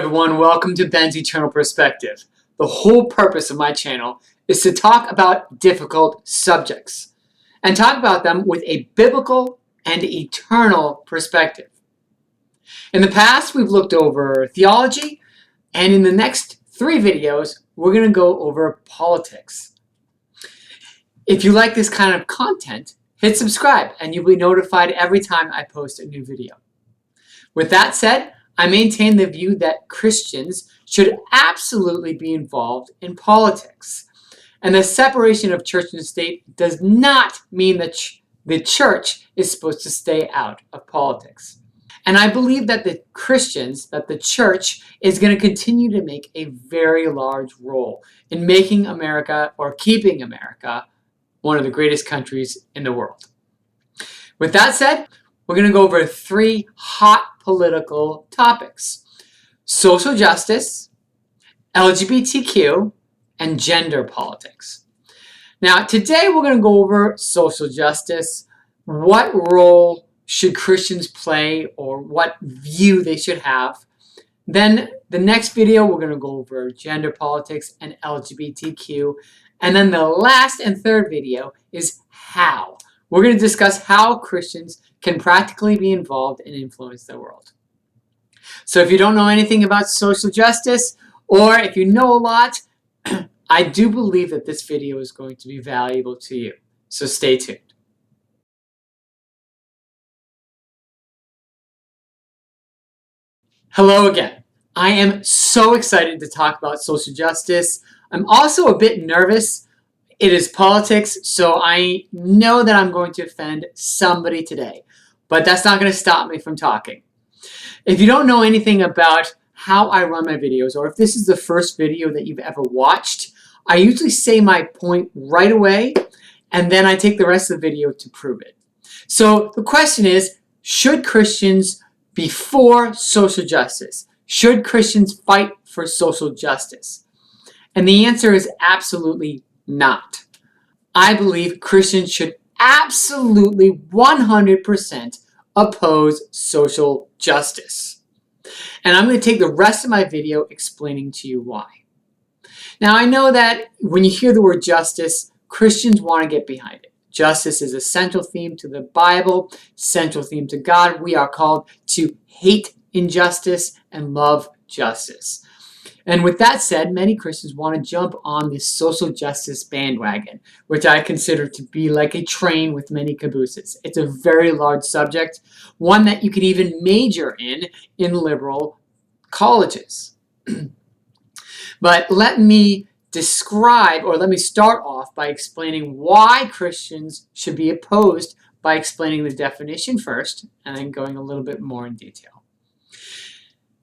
everyone, welcome to Ben's Eternal Perspective. The whole purpose of my channel is to talk about difficult subjects and talk about them with a biblical and eternal perspective. In the past, we've looked over theology, and in the next 3 videos, we're going to go over politics. If you like this kind of content, hit subscribe and you'll be notified every time I post a new video. With that said, I maintain the view that Christians should absolutely be involved in politics. And the separation of church and state does not mean that the church is supposed to stay out of politics. And I believe that the church is going to continue to make a very large role in making America, or keeping America, one of the greatest countries in the world. With that said, we're going to go over 3 hot political topics: social justice, LGBTQ, and gender politics. Now, today we're going to go over social justice. What role should Christians play, or what view they should have? Then the next video, we're going to go over gender politics and LGBTQ. And then the last and third video is how. We're going to discuss how Christians can practically be involved and influence the world. So if you don't know anything about social justice, or if you know a lot, I do believe that this video is going to be valuable to you. So stay tuned. Hello again. I am so excited to talk about social justice. I'm also a bit nervous. It is politics, so I know that I'm going to offend somebody today, but that's not going to stop me from talking. If you don't know anything about how I run my videos, or if this is the first video that you've ever watched, I usually say my point right away, and then I take the rest of the video to prove it. So the question is, should Christians be for social justice? Should Christians fight for social justice? And the answer is absolutely not. I believe Christians should absolutely 100% oppose social justice. And I'm going to take the rest of my video explaining to you why. Now, I know that when you hear the word justice, Christians want to get behind it. Justice is a central theme to the Bible, central theme to God. We are called to hate injustice and love justice. And with that said, many Christians want to jump on this social justice bandwagon, which I consider to be like a train with many cabooses. It's a very large subject, one that you could even major in liberal colleges. But let me start off by explaining why Christians should be opposed, by explaining the definition first, and then going a little bit more in detail.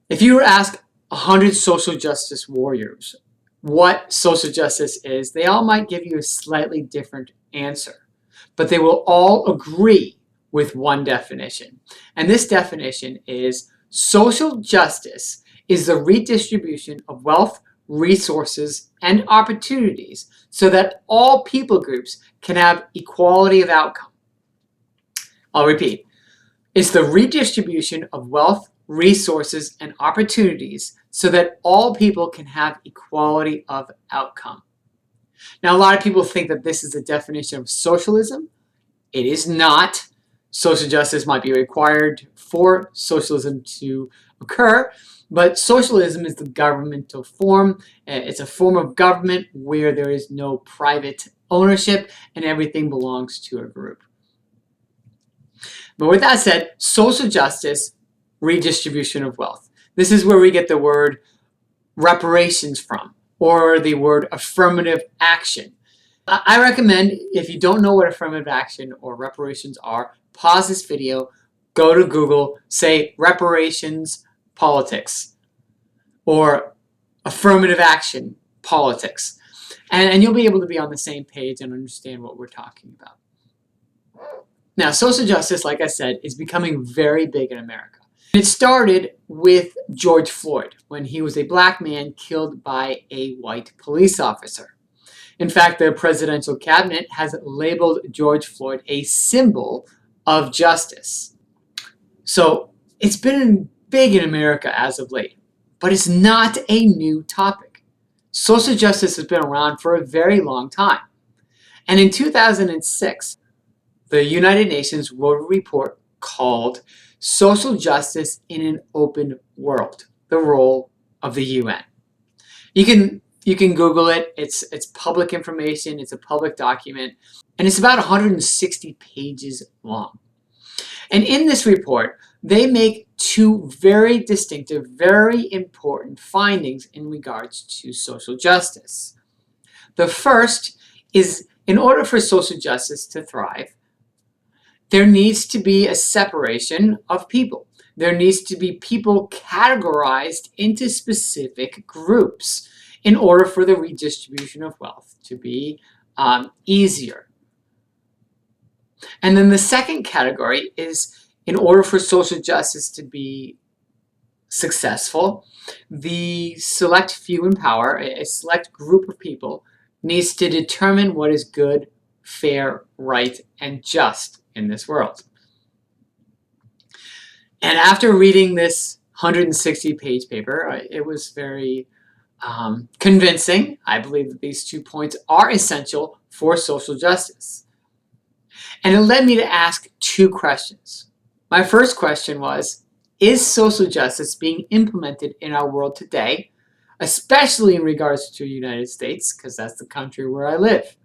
If you were asked 100 social justice warriors what social justice is, they all might give you a slightly different answer, but they will all agree with one definition. And this definition is: social justice is the redistribution of wealth, resources, and opportunities so that all people groups can have equality of outcome. I'll repeat. It's the redistribution of wealth, resources, and opportunities so that all people can have equality of outcome. Now, a lot of people think that this is the definition of socialism. It is not. Social justice might be required for socialism to occur, but socialism is the governmental form. It's a form of government where there is no private ownership and everything belongs to a group. But with that said, social justice, redistribution of wealth. This is where we get the word reparations from, or the word affirmative action. I recommend, if you don't know what affirmative action or reparations are, pause this video, go to Google, say reparations politics, or affirmative action politics, and you'll be able to be on the same page and understand what we're talking about. Now, social justice, like I said, is becoming very big in America. It started with George Floyd, when he was a black man killed by a white police officer. In fact, the presidential cabinet has labeled George Floyd a symbol of justice. So it's been big in America as of late. but it's not a new topic. Social justice has been around for a very long time. And in 2006, the United Nations wrote a report called Social Justice in an Open World, the Role of the UN. You can Google it. It's public information. It's a public document. And it's about 160 pages long. And in this report, they make two very distinctive, very important findings in regards to social justice. The first is, in order for social justice to thrive, there needs to be a separation of people. There needs to be people categorized into specific groups in order for the redistribution of wealth to be easier. And then the second category is, in order for social justice to be successful, the select few in power, a select group of people, needs to determine what is good, fair, right, and just in this world. And after reading this 160-page paper, it was very convincing. I believe that these 2 points are essential for social justice. And it led me to ask 2 questions. My first question was, is social justice being implemented in our world today, especially in regards to the United States, because that's the country where I live?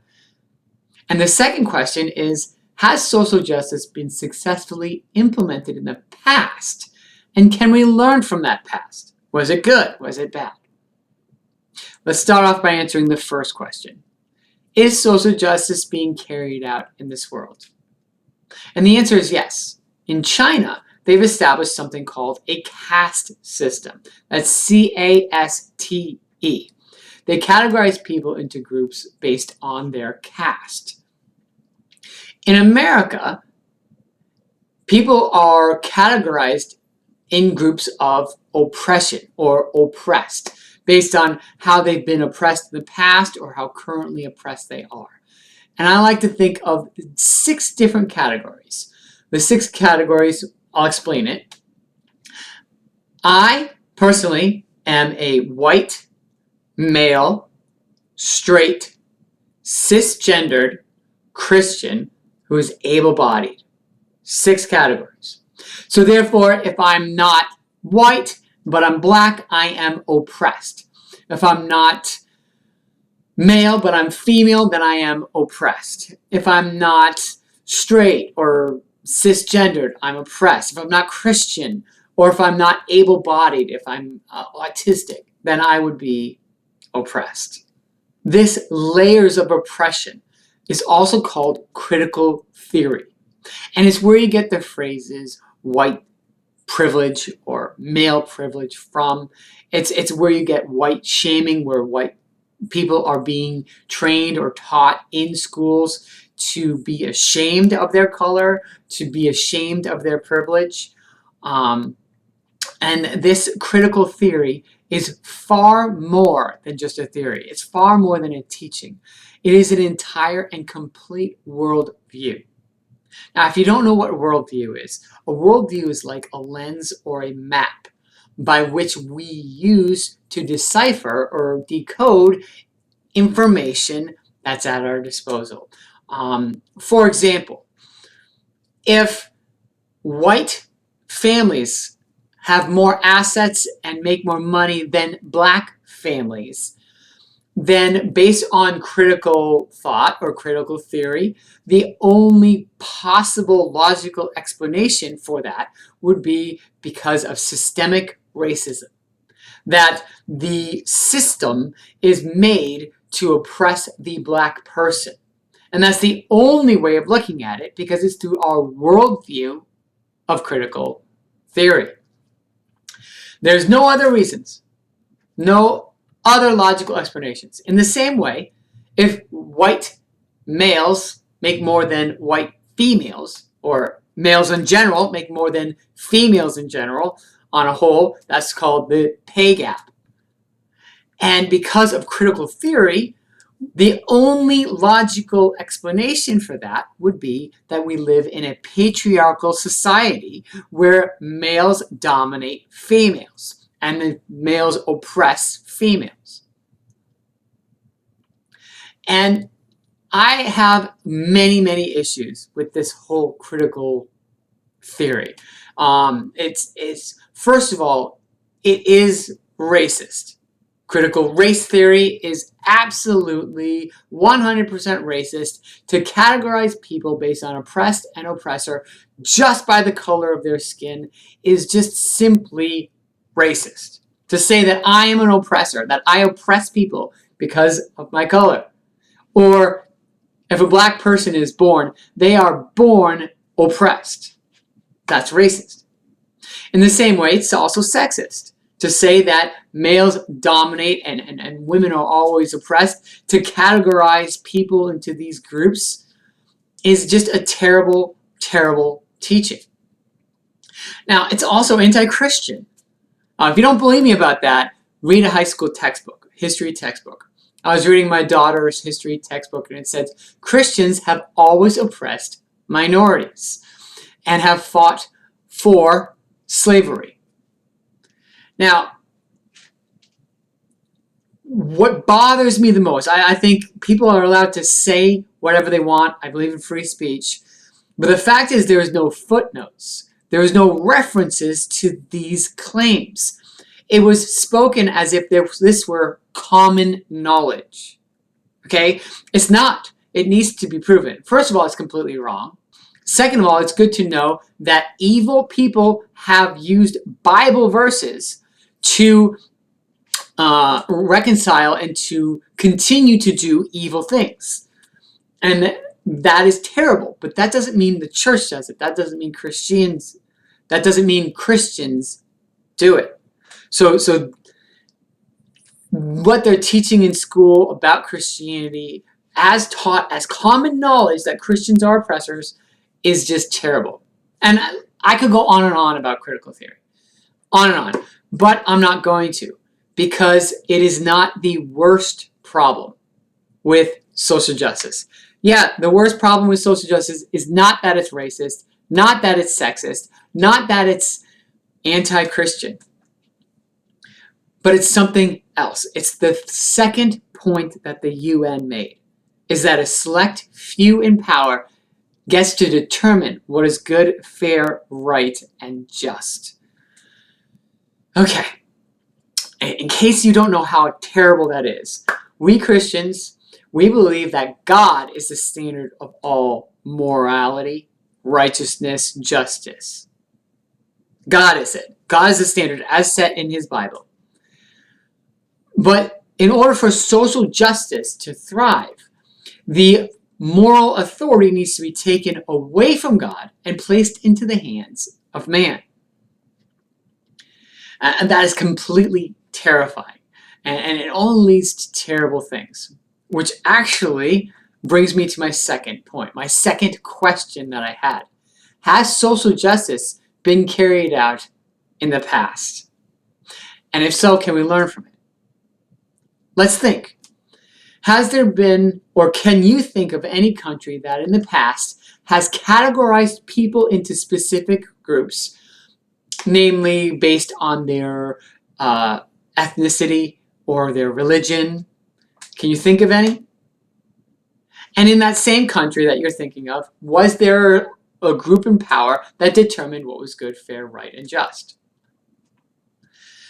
And the second question is, has social justice been successfully implemented in the past? And can we learn from that past? Was it good? Was it bad? Let's start off by answering the first question. Is social justice being carried out in this world? And the answer is yes. In China, they've established something called a caste system. That's C-A-S-T-E. They categorize people into groups based on their caste. In America, people are categorized in groups of oppression or oppressed, based on how they've been oppressed in the past or how currently oppressed they are. And I like to think of 6 different categories. The 6 categories, I'll explain it. I personally am a white, male, straight, cisgendered Christian who is able-bodied. 6 categories. So therefore, if I'm not white, but I'm black, I am oppressed. If I'm not male, but I'm female, then I am oppressed. If I'm not straight or cisgendered, I'm oppressed. If I'm not Christian, or if I'm not able-bodied, if I'm autistic, then I would be oppressed. This layers of oppression is also called critical theory. And it's where you get the phrases white privilege or male privilege from. It's where you get white shaming, where white people are being trained or taught in schools to be ashamed of their color, to be ashamed of their privilege. And this critical theory is far more than just a theory. It's far more than a teaching. It is an entire and complete worldview. Now, if you don't know what worldview is, a worldview is like a lens or a map by which we use to decipher or decode information that's at our disposal. For example, if white families have more assets and make more money than black families, then based on critical thought or critical theory, the only possible logical explanation for that would be because of systemic racism. That the system is made to oppress the black person. And that's the only way of looking at it, because it's through our worldview of critical theory. There's no other reasons, no other logical explanations. In the same way, if white males make more than white females, or males in general make more than females in general, on a whole, that's called the pay gap. And because of critical theory, the only logical explanation for that would be that we live in a patriarchal society where males dominate females. and the males oppress females. And I have many, many issues with this whole critical theory. It's first of all, it is racist. Critical race theory is absolutely 100% racist. To categorize people based on oppressed and oppressor just by the color of their skin is just simply racist. To say that I am an oppressor, that I oppress people because of my color, or if a black person is born, they are born oppressed. That's racist. In the same way, it's also sexist. To say that males dominate and women are always oppressed, to categorize people into these groups is just a terrible, terrible teaching. Now, it's also anti-Christian. If you don't believe me about that, read a high school textbook, history textbook. I was reading my daughter's history textbook, and it said Christians have always oppressed minorities and have fought for slavery. Now, what bothers me the most, I think people are allowed to say whatever they want. I believe in free speech. But the fact is there is no footnotes. There is no references to these claims. It was spoken as if this were common knowledge. Okay? It's not. It needs to be proven. First of all, it's completely wrong. Second of all, it's good to know that evil people have used Bible verses to reconcile and to continue to do evil things. And that is terrible. But that doesn't mean the church does it. That doesn't mean Christians do it. So what they're teaching in school about Christianity, as taught as common knowledge that Christians are oppressors, is just terrible. And I could go on and on about critical theory. On and on. But I'm not going to, because it is not the worst problem with social justice. Yeah, the worst problem with social justice is not that it's racist, not that it's sexist, not that it's anti-Christian, but it's something else. It's the second point that the UN made, is that a select few in power gets to determine what is good, fair, right, and just. Okay, in case you don't know how terrible that is, we Christians, we believe that God is the standard of all morality, righteousness, justice. God is it. God is the standard as set in his Bible. But in order for social justice to thrive, the moral authority needs to be taken away from God and placed into the hands of man. And that is completely terrifying. And it only leads to terrible things. Which actually brings me to my second point, my second question that I had. Has social justice been carried out in the past? And if so, can we learn from it? Let's think. Has there been, or can you think of any country that in the past has categorized people into specific groups, namely based on their ethnicity or their religion? Can you think of any? And in that same country that you're thinking of, was there a group in power that determined what was good, fair, right, and just?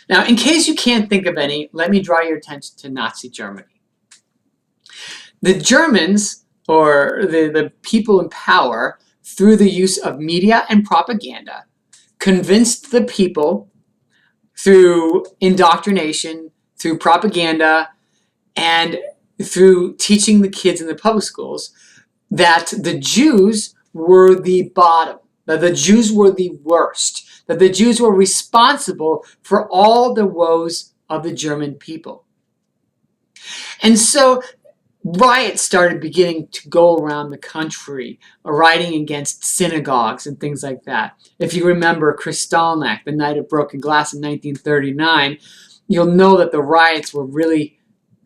Now, in case you can't think of any, let me draw your attention to Nazi Germany. The Germans, or the people in power, through the use of media and propaganda, convinced the people through indoctrination, through propaganda, and through teaching the kids in the public schools that the Jews were the bottom, that the Jews were the worst, that the Jews were responsible for all the woes of the German people. And so riots started beginning to go around the country, rioting against synagogues and things like that. If you remember Kristallnacht, the Night of Broken Glass in 1939, you'll know that the riots were really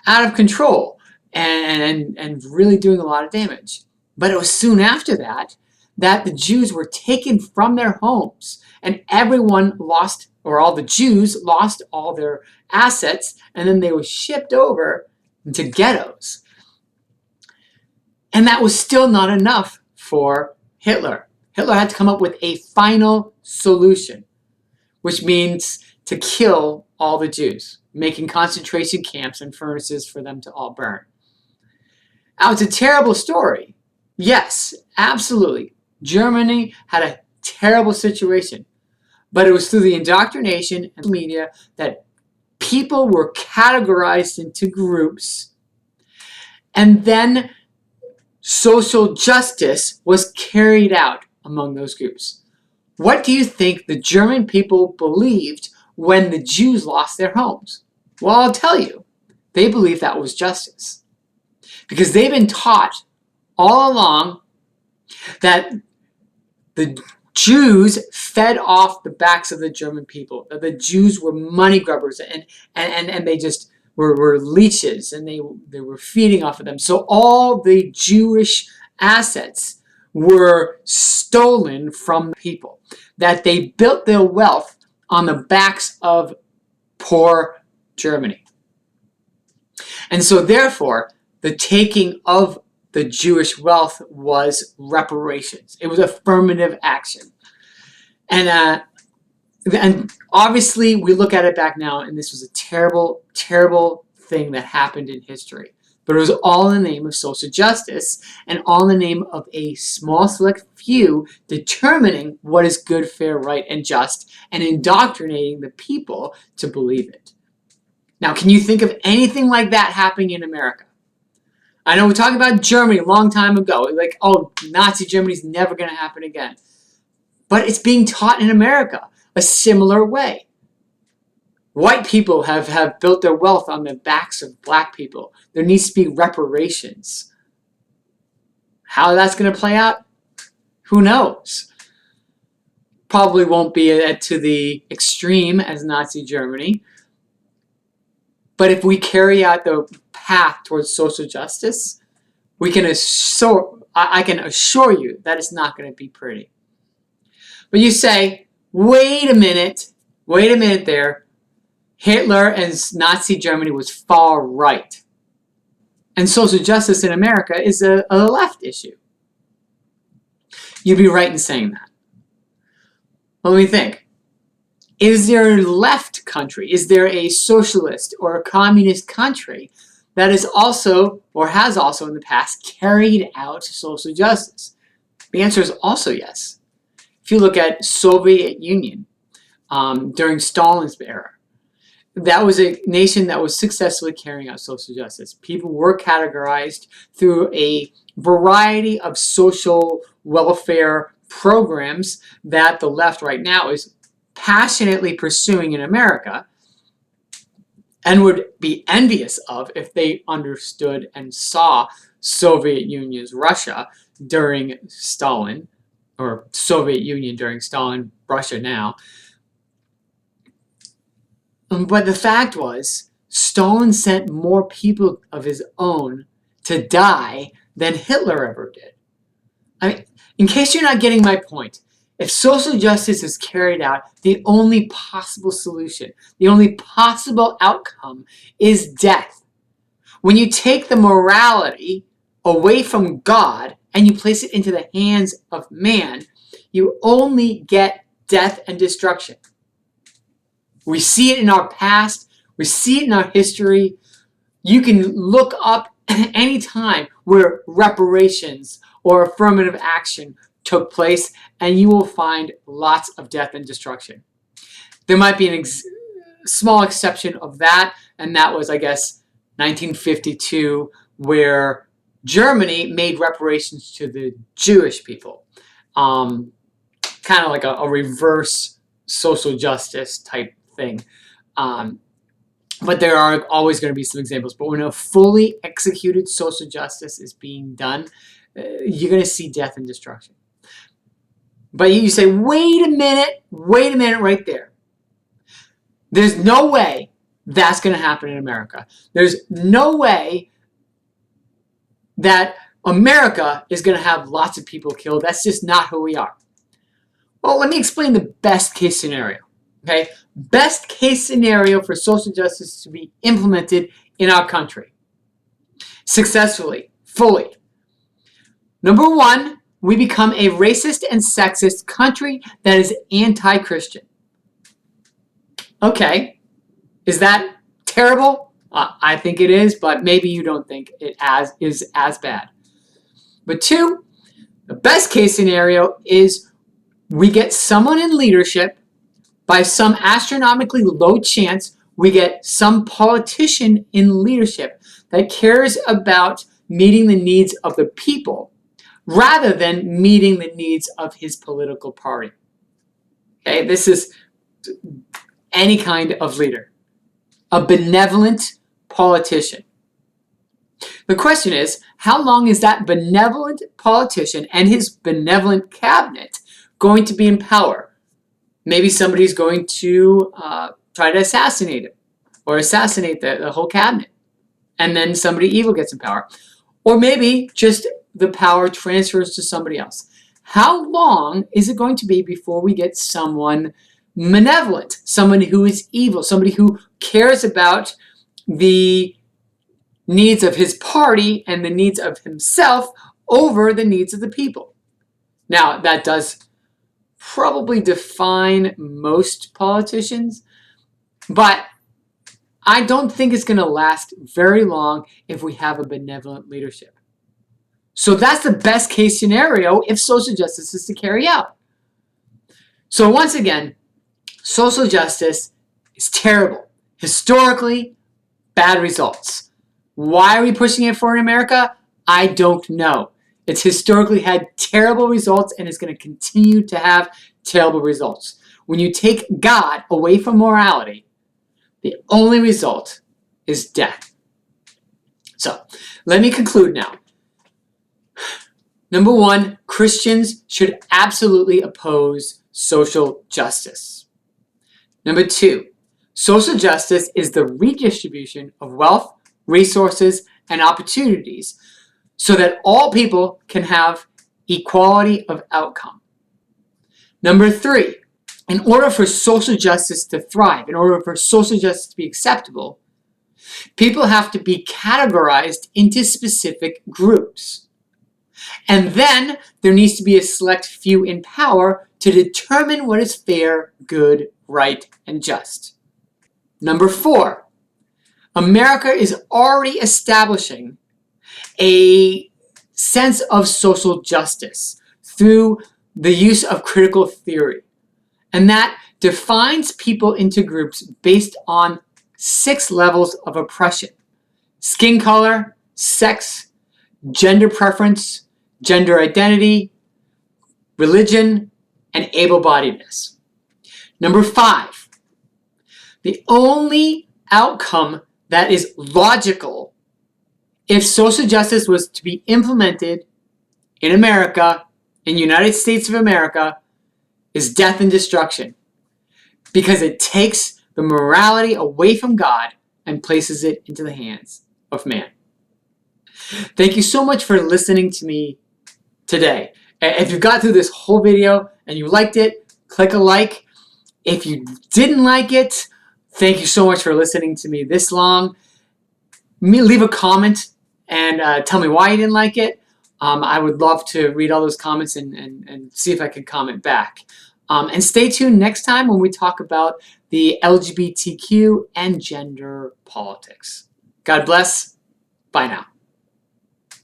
out of control and really doing a lot of damage. But it was soon after that that the Jews were taken from their homes and everyone lost, or all the Jews lost all their assets, and then they were shipped over to ghettos. And that was still not enough for Hitler. Hitler had to come up with a final solution, which means to kill all the Jews, making concentration camps and furnaces for them to all burn. Now, it's a terrible story. Yes, absolutely. Germany had a terrible situation, but it was through the indoctrination and media that people were categorized into groups, and then social justice was carried out among those groups. What do you think the German people believed when the Jews lost their homes? Well, I'll tell you. They believed that was justice. Because they've been taught all along that the Jews fed off the backs of the German people, that the Jews were money grubbers and they just were leeches, and they were feeding off of them. So all the Jewish assets were stolen from people, that they built their wealth on the backs of poor Germany. And so therefore, the taking of the Jewish wealth was reparations. It was affirmative action. And obviously, we look at it back now, and this was a terrible, terrible thing that happened in history. But it was all in the name of social justice, and all in the name of a small select few determining what is good, fair, right, and just, and indoctrinating the people to believe it. Now, can you think of anything like that happening in America? I know we talked about Germany a long time ago. Like, oh, Nazi Germany's never going to happen again. But it's being taught in America a similar way. White people have built their wealth on the backs of black people. There needs to be reparations. How that's going to play out, who knows? Probably won't be to the extreme as Nazi Germany. But if we carry out the path towards social justice, I can assure you that it's not going to be pretty. But you say, wait a minute there. Hitler and Nazi Germany was far right. And social justice in America is a left issue. You'd be right in saying that. Let me think. Is there a left country? Is there a socialist or a communist country that is also, or has also in the past, carried out social justice? The answer is also yes. If you look at Soviet Union during Stalin's era, that was a nation that was successfully carrying out social justice. People were categorized through a variety of social welfare programs that the left right now is passionately pursuing in America and would be envious of if they understood and saw Soviet Union's Russia during Stalin, or Soviet Union during Stalin, Russia now. But the fact was, Stalin sent more people of his own to die than Hitler ever did. I mean, in case you're not getting my point, if social justice is carried out, the only possible solution, the only possible outcome is death. When you take the morality away from God and you place it into the hands of man, you only get death and destruction. We see it in our past. We see it in our history. You can look up any time where reparations or affirmative action took place, and you will find lots of death and destruction. There might be a small exception of that, and that was, I guess, 1952, where Germany made reparations to the Jewish people. Kind of like a reverse social justice type thing. But there are always going to be some examples. But when a fully executed social justice is being done, you're going to see death and destruction. But you say, wait a minute right there. There's no way that's going to happen in America. There's no way that America is going to have lots of people killed. That's just not who we are. Well, let me explain the best case scenario. Okay, best case scenario for social justice to be implemented in our country successfully, fully. Number one, we become a racist and sexist country that is anti-Christian. Okay, is that terrible? I think it is, but maybe you don't think it is as bad. But two, the best case scenario is we get someone in leadership. By some astronomically low chance, we get some politician in leadership that cares about meeting the needs of the people rather than meeting the needs of his political party. Okay, this is any kind of leader, a benevolent politician. The question is, how long is that benevolent politician and his benevolent cabinet going to be in power? Maybe somebody's going to try to assassinate him or assassinate the whole cabinet. And then somebody evil gets in power. Or maybe just the power transfers to somebody else. How long is it going to be before we get someone malevolent, somebody who is evil, somebody who cares about the needs of his party and the needs of himself over the needs of the people? Now, that does probably define most politicians, but I don't think it's going to last very long if we have a benevolent leadership. So that's the best case scenario if social justice is to carry out. So once again, social justice is terrible. Historically, bad results. Why are we pushing it for in America? I don't know. It's historically had terrible results and is going to continue to have terrible results. When you take God away from morality, the only result is death. So, let me conclude now. Number one, Christians should absolutely oppose social justice. Number two, social justice is the redistribution of wealth, resources, and opportunities so that all people can have equality of outcome. Number three, in order for social justice to thrive, in order for social justice to be acceptable, people have to be categorized into specific groups. And then there needs to be a select few in power to determine what is fair, good, right, and just. Number four, America is already establishing a sense of social justice through the use of critical theory. And that defines people into groups based on 6 levels of oppression: skin color, sex, gender preference, gender identity, religion, and able-bodiedness. Number 5, the only outcome that is logical if social justice was to be implemented in America, in the United States of America, is death and destruction. Because it takes the morality away from God and places it into the hands of man. Thank you so much for listening to me today. If you got through this whole video and you liked it, click a like. If you didn't like it, thank you so much for listening to me this long. Leave a comment and tell me why you didn't like it. I would love to read all those comments and see if I can comment back. And stay tuned next time when we talk about the LGBTQ and gender politics. God bless. Bye now.